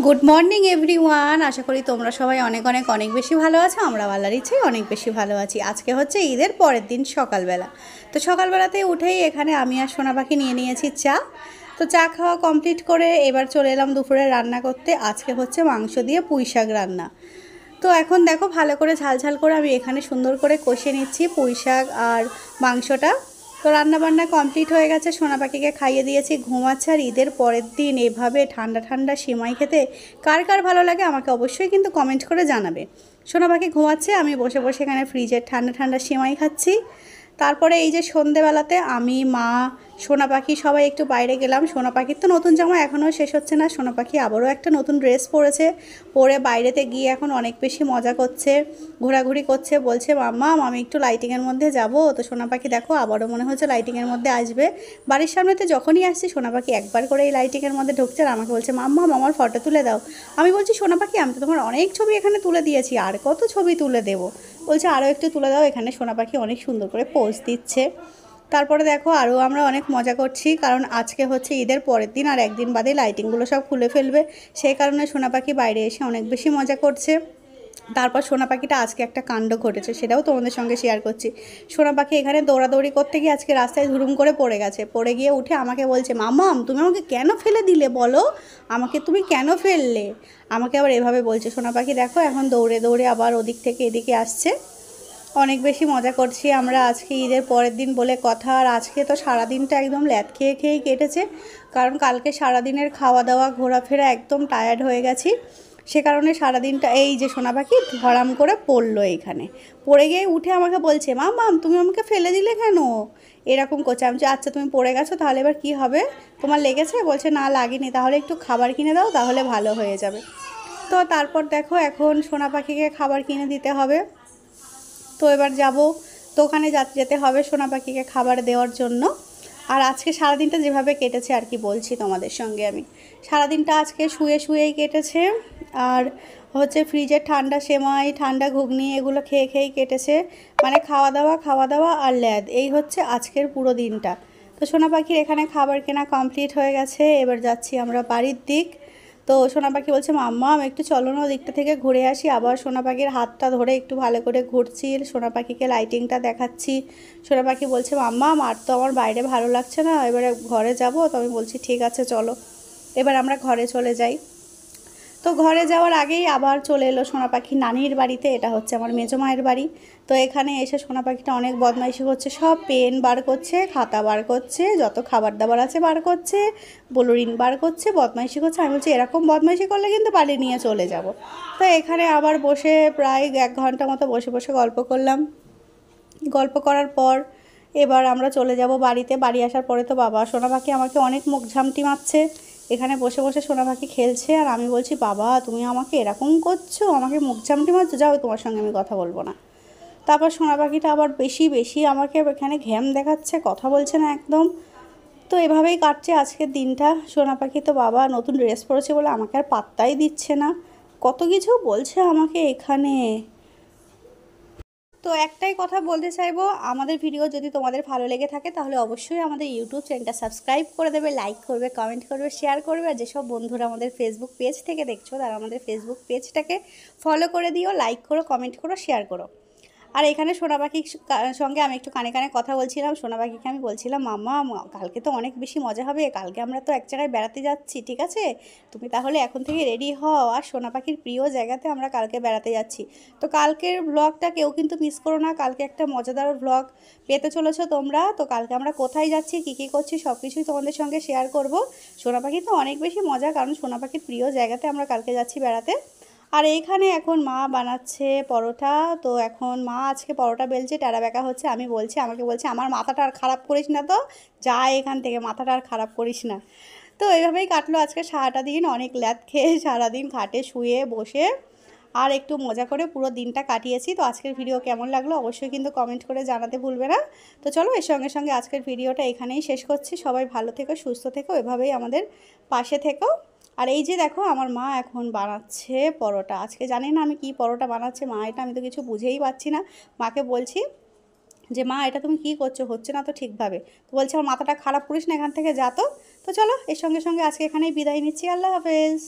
Good morning everyone. আশা করি তোমরা সবাই অনেক অনেক অনেক বেশি ভালো আছো। আমরা আল্লাহর ইচ্ছায় অনেক বেশি ভালো আছি। আজকে হচ্ছে ঈদের পরের দিন সকালবেলা। তো সকালবেলাতে উঠেই এখানে আমি আর সোনা পাখি নিয়ে নিয়েছি চা। তো চা খাওয়া কমপ্লিট করে এবার চলে এলাম দুপুরে রান্না করতে। আজকে হচ্ছে মাংস দিয়ে পুঁই শাক রান্না। তো এখন দেখো ভালো করে ঝাল ঝাল করে আমি এখানে সুন্দর করে কষিয়ে নিচ্ছি পুঁই শাক আর মাংসটা। তো রান্নাবান্না কমপ্লিট হয়ে গেছে, সোনা পাখিকে খাইয়ে দিয়েছি, ঘুমাচ্ছে। আর ঈদের পরের দিন এভাবে ঠান্ডা ঠান্ডা সিমাই খেতে কার কার ভালো লাগে আমাকে অবশ্যই কিন্তু কমেন্ট করে জানাবে। সোনা পাখি ঘুমাচ্ছে, আমি বসে বসে এখানে ফ্রিজের ঠান্ডা ঠান্ডা সিমাই খাচ্ছি। তারপরে এই যে সন্ধেবেলাতে আমি, মা, সোনা পাখি সবাই একটু বাইরে গেলাম। সোনা পাখির তো নতুন জামা এখনও শেষ হচ্ছে না। সোনা পাখি আবারও একটা নতুন ড্রেস পরেছে, পরে বাইরেতে গিয়ে এখন অনেক বেশি মজা করছে, ঘোরাঘুরি করছে। বলছে মাম্মা আমি একটু লাইটিংয়ের মধ্যে যাব। তো সোনা পাখি দেখো আবারও মনে হচ্ছে লাইটিংয়ের মধ্যে আসবে। বাড়ির সামনেতে যখনই আসছি সোনা পাখি একবার করে এই লাইটিংয়ের মধ্যে ঢুকছে আর আমাকে বলছে মাম্মা আমার ফটো তুলে দাও। আমি বলছি সোনা পাখি আমি তো তোমার অনেক ছবি এখানে তুলে দিয়েছি, আর কত ছবি তুলে দেবো। বলছে আরও একটু তুলে দাও। এখানে সোনা পাখি অনেক সুন্দর করে পোজ দিচ্ছে। তারপরে দেখো আরও আমরা অনেক মজা করছি, কারণ আজকে হচ্ছে ঈদের পরের দিন আর একদিন বাদে লাইটিংগুলো সব খুলে ফেলবে। সেই কারণে সোনা পাখি বাইরে এসে অনেক বেশি মজা করছে। তারপর সোনা পাখিটা আজকে একটা কাণ্ড ঘটেছে, সেটাও তোমাদের সঙ্গে শেয়ার করছি। সোনা পাখি এখানে দৌড়াদৌড়ি করতে গিয়ে আজকে রাস্তায় ধুরুম করে পড়ে গেছে। পড়ে গিয়ে উঠে আমাকে বলছে মামাম তুমি আমাকে কেন ফেলে দিলে বলো, আমাকে তুমি কেন ফেললে। আমাকে আবার এভাবে বলছে। সোনা পাখি দেখো এখন দৌড়ে দৌড়ে আবার ওদিক থেকে এদিকে আসছে। অনেক বেশি মজা করছি আমরা। আজকে ঈদের পরের দিন বলে কথা, আর আজকে তো সারাদিনটা একদম ল্যাদ খেয়ে খেয়েই কেটেছে, কারণ কালকে সারাদিনের খাওয়া দাওয়া ঘোরাফেরা একদম টায়ার্ড হয়ে গেছি। সে কারণে সারাদিনটা এই যে সোনা পাখি ধরাম করে পড়লো এইখানে, পড়ে গিয়ে উঠে আমাকে বলছে মাম তুমি আমাকে ফেলে দিলে কেন, এরকম করছে। আমি আচ্ছা তুমি পড়ে গেছো তাহলে এবার কি হবে, তোমার লেগেছে? বলছে না লাগেনি। তাহলে একটু খাবার কিনে দাও তাহলে ভালো হয়ে যাবে। তো তারপর দেখো এখন সোনা পাখিকে খাবার কিনে দিতে হবে। তো এবার যাব, তো ওখানে যেতে হবে সোনা পাখিকে খাবার দেওয়ার জন্য। আর আজকে সারাদিনটা যেভাবে কেটেছে আর কি বলছি তোমাদের সঙ্গে আমি। সারাদিনটা আজকে শুয়ে শুয়েই কেটেছে, আর হচ্ছে ফ্রিজের ঠান্ডা সেমাই, ঠান্ডা ঘুগনি এগুলো খেয়ে খেয়েই কেটেছে। মানে খাওয়া দাওয়া আর ল্যাদ, এই হচ্ছে আজকের পুরো দিনটা। তো সোনা পাখির এখানে খাবার কেনা কমপ্লিট হয়ে গেছে, এবার যাচ্ছি আমরা বাড়ির দিক। তো সোনা পাখি বলছে মাম্মা আমি একটু চলো না ওদিকটা থেকে ঘুরে আসি। আবার সোনা পাখির হাতটা ধরে একটু ভালো করে ঘুরছি, সোনা পাখিকে লাইটিংটা দেখাচ্ছি। সোনা পাখি বলছে মাম্মা আর তো আমার বাইরে ভালো লাগছে না, এবারে ঘরে যাব। তো আমি বলছি ঠিক আছে চলো, এবার আমরা ঘরে চলে যাই। তো ঘরে যাওয়ার আগেই আবার চলে এলো সোনা পাখি নানির বাড়িতে। এটা হচ্ছে আমার মেজো মায়ের বাড়ি। তো এখানে এসে সোনা পাখিটা অনেক বদমাইশি করছে, সব পেন বার করছে, খাতা বার করছে, যত খাবার দাবার আছে বার করছে, ব্লুরিন বার করছে, বদমাইশি করছে। আমি বলছি এরকম বদমাইশি করলে কিন্তু বাড়ি নিয়ে চলে যাব। তো এখানে আবার বসে প্রায় 1 ঘন্টা মতো বসে বসে গল্প করলাম। গল্প করার পর এবার আমরা চলে যাব বাড়িতে। বাড়ি আসার পরে তো বাবা সোনা পাখি আমাকে অনেক মুখ ঝামটি মারছে। এখানে বসে বসে সোনা পাখি খেলছে, আর আমি বলছি বাবা তুমি আমাকে এরকম করছো, আমাকে মুখ ঝামটি মারছো, যাও তোমার সঙ্গে আমি কথা বলবো না। তারপর সোনা পাখিটা আবার বেশি বেশি আমাকে এখানে ঘ্যাম দেখাচ্ছে, কথা বলছে না একদম। তো এভাবেই কাটছে আজকের দিনটা। সোনা পাখি তো বাবা নতুন ড্রেস পরেছে বলে আমাকে আর পাত্তাই দিচ্ছে না, কত কিছু বলছে আমাকে এখানে। তো একটাই কথা বলতে চাইবো, আমাদের ভিডিও যদি তোমাদের ভালো লেগে থাকে তাহলে অবশ্যই আমাদের ইউটিউব চ্যানেলটা সাবস্ক্রাইব করে দেবে, লাইক করবে, কমেন্ট করবে, শেয়ার করবে। আর যেসব বন্ধুরা আমাদের ফেসবুক পেজ থেকে দেখছো তারা আমাদের ফেসবুক পেজটাকে ফলো করে দিও, লাইক করো, কমেন্ট করো, শেয়ার করো। আর এখানে সোনা পাখির সঙ্গে আমি একটু কানে কানে কথা বলছিলাম। সোনা পাখিকে আমি বলছিলাম মাম্মা কালকে তো অনেক বেশি মজা হবে, কালকে আমরা তো এক জায়গায় বেড়াতে যাচ্ছি, ঠিক আছে তুমি তাহলে এখন থেকে রেডি হও। আর সোনা পাখির প্রিয় জায়গাতে আমরা কালকে বেড়াতে যাচ্ছি। তো কালকের ব্লগটা কেউ কিন্তু মিস করো না, কালকে একটা মজাদার ব্লগ পেতে চলেছো তোমরা। তো কালকে আমরা কোথায় যাচ্ছি, কী কী করছি সব কিছুই তোমাদের সঙ্গে শেয়ার করব। সোনা পাখি তো অনেক বেশি মজা, কারণ সোনা পাখির প্রিয় জায়গাতে আমরা কালকে যাচ্ছি বেড়াতে। আর এইখানে এখন মা বানাচ্ছে পরোটা। তো এখন মা আজকে পরোটা বেলছে, টেরা বেঁকা হচ্ছে। আমি বলছি, আমাকে বলছে আমার মাথাটা আর খারাপ করিস না, তো যা এখান থেকে, মাথাটা আর খারাপ করিস না। তো এইভাবেই কাটলো আজকে সারাটা দিন, অনেক ল্যাদ খেয়ে সারাদিন খাটে শুয়ে বসে আর একটু মজা করে পুরো দিনটা কাটিয়েছি। তো আজকের ভিডিও কেমন লাগলো অবশ্যই কিন্তু কমেন্ট করে জানাতে ভুলবে না। তো চলো এর সঙ্গে সঙ্গে আজকের ভিডিওটা এখানেই শেষ করছি। সবাই ভালো থেকো, সুস্থ থেকো, এভাবেই আমাদের পাশে থেকো। আর এই যে দেখো আমার মা এখন বানাচ্ছে পরোটা। আজকে জানি না আমি কি পরোটা বানাচ্ছে মা, এটা আমি তো কিছু বুঝেই পাচ্ছি না। মাকে বলছি যে মা এটা তুমি কী করছো, হচ্ছে না তো ঠিকভাবে। তো বলছে আমার মাথাটা খারাপ করিস না, এখান থেকে যা। তো চলো এর সঙ্গে সঙ্গে আজকে এখানেই বিদায় নিচ্ছি। আল্লাহ হাফেজ।